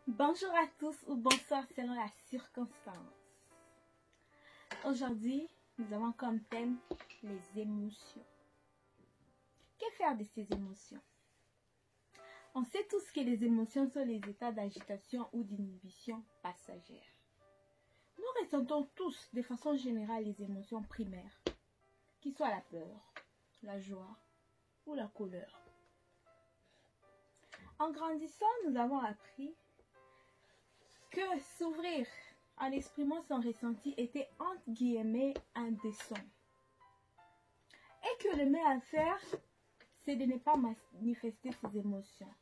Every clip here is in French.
Bonjour à tous ou bonsoir selon la circonstance. Aujourd'hui, nous avons comme thème les émotions. Que faire de ces émotions? On sait tous que les émotions sont les états d'agitation ou d'inhibition passagère. Nous ressentons tous de façon générale les émotions primaires, qui soient la peur, la joie ou la colère. En grandissant, nous avons appris que s'ouvrir en exprimant son ressenti était entre guillemets indécent. Et que le mieux à faire, c'est de ne pas manifester ses émotions.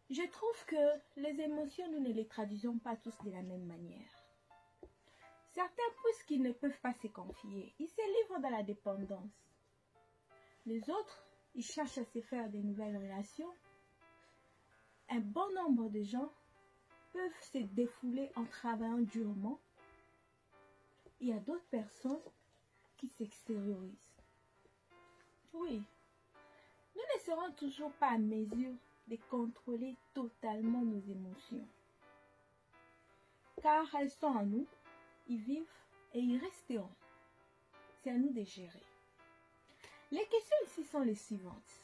Je trouve que les émotions, nous ne les traduisons pas tous de la même manière. Certains, puisqu'ils ne peuvent pas se confier, ils se livrent dans la dépendance. Les autres, ils cherchent à se faire de nouvelles relations. Un bon nombre de gens peuvent se défouler en travaillant durement. Il y a d'autres personnes qui s'extériorisent. Oui, nous ne serons toujours pas à mesure de contrôler totalement nos émotions. Car elles sont en nous, y vivent et y resteront. C'est à nous de gérer. Les questions ici sont les suivantes.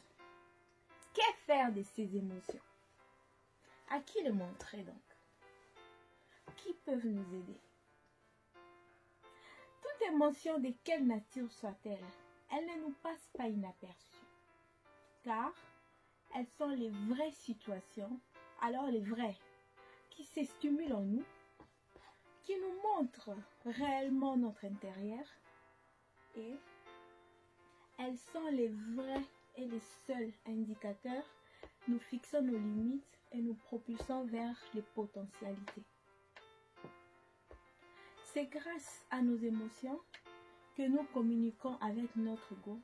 Que faire de ces émotions? À qui les montrer donc? Qui peuvent nous aider? Toute émotion de quelle nature soit-elle, elle ne nous passe pas inaperçue. Car elles sont les vraies situations, alors les vraies, qui se stimulent en nous, qui nous montrent réellement notre intérieur, et elles sont les vrais et les seuls indicateurs nous fixant nos limites et nous propulsant vers les potentialités. C'est grâce à nos émotions que nous communiquons avec notre ego,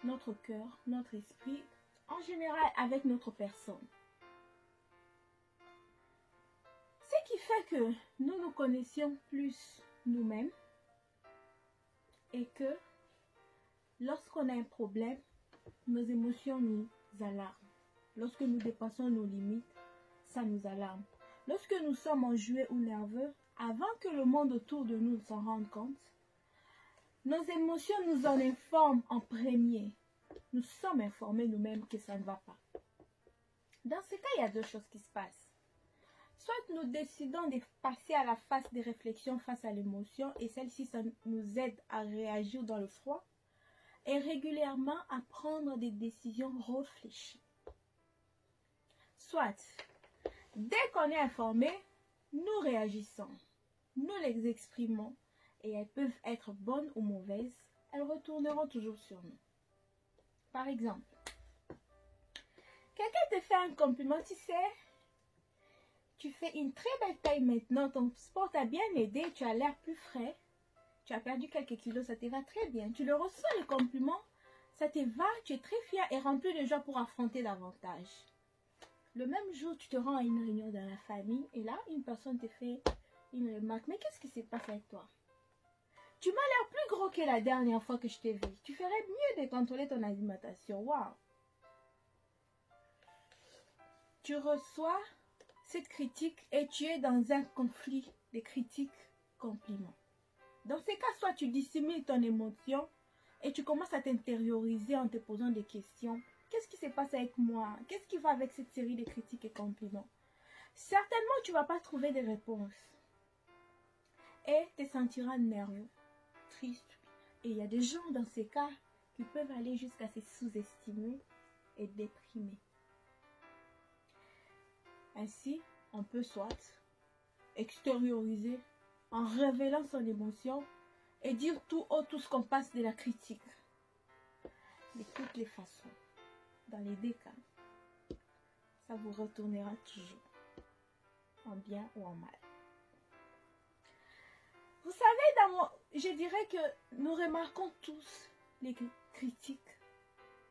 notre cœur, notre esprit, en général avec notre personne. Ce qui fait que nous nous connaissions plus nous-mêmes et que lorsqu'on a un problème, nos émotions nous alarment. Lorsque nous dépassons nos limites, ça nous alarme. Lorsque nous sommes enjoués ou nerveux, avant que le monde autour de nous s'en rende compte, nos émotions nous en informent en premier. Nous sommes informés nous-mêmes que ça ne va pas. Dans ce cas, il y a deux choses qui se passent. Soit nous décidons de passer à la phase de réflexion face à l'émotion et celle-ci, ça nous aide à réagir dans le froid et régulièrement à prendre des décisions réfléchies. Soit, dès qu'on est informé, nous réagissons, nous les exprimons et elles peuvent être bonnes ou mauvaises, elles retourneront toujours sur nous. Par exemple, quelqu'un te fait un compliment, tu sais, tu fais une très belle taille maintenant, ton sport t'a bien aidé, tu as l'air plus frais, tu as perdu quelques kilos, ça te va très bien. Tu le reçois le compliment, ça te va, tu es très fier et rempli de joie pour affronter davantage. Le même jour, tu te rends à une réunion dans la famille et là, une personne te fait une remarque. Mais qu'est-ce qui s'est passé avec toi? Tu m'as l'air plus gros que la dernière fois que je t'ai vu. Tu ferais mieux de contrôler ton alimentation. Waouh! Tu reçois cette critique et tu es dans un conflit de critiques-compliments. Dans ces cas, soit tu dissimules ton émotion et tu commences à t'intérioriser en te posant des questions. Qu'est-ce qui se passe avec moi? Qu'est-ce qui va avec cette série de critiques et compliments? Certainement, tu ne vas pas trouver des réponses. Et tu te sentiras nerveux, triste. Et il y a des gens dans ces cas qui peuvent aller jusqu'à se sous-estimer et déprimer. Ainsi, on peut soit extérioriser en révélant son émotion et dire tout haut tout ce qu'on passe de la critique. De toutes les façons. Dans les deux cas, ça vous retournera toujours, en bien ou en mal. Vous savez, je dirais que nous remarquons tous les critiques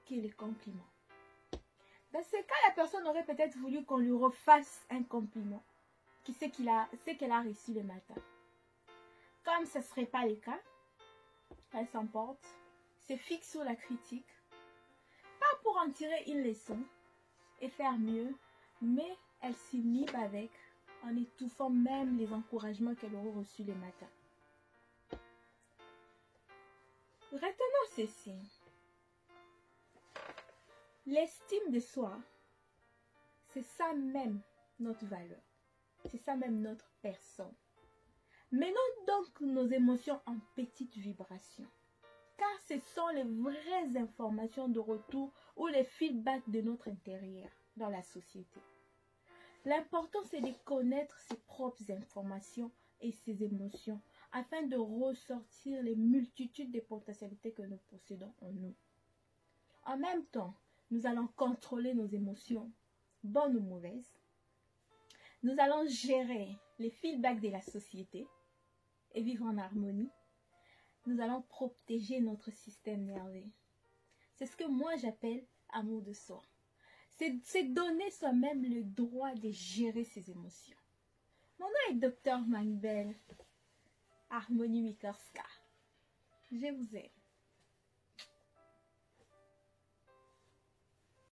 que les compliments. Dans ce cas, la personne aurait peut-être voulu qu'on lui refasse un compliment, qui sait qu'elle a reçu le matin. Comme ce ne serait pas le cas, elle s'emporte, se fixe sur la critique, pas pour en tirer une leçon et faire mieux, mais elle s'inhibe avec, en étouffant même les encouragements qu'elle aurait reçus les matins. Retenons ceci. L'estime de soi, c'est ça même notre valeur. C'est ça même notre personne. Menons donc nos émotions en petites vibrations, car ce sont les vraies informations de retour ou les feedbacks de notre intérieur dans la société. L'important, c'est de connaître ses propres informations et ses émotions afin de ressortir les multitudes de potentialités que nous possédons en nous. En même temps, nous allons contrôler nos émotions, bonnes ou mauvaises. Nous allons gérer les feedbacks de la société et vivre en harmonie. Nous allons protéger notre système nerveux. C'est ce que moi j'appelle amour de soi. C'est donner soi-même le droit de gérer ses émotions. Mon nom est Dr Mangbel, Harmonie Mikorska. Je vous aime.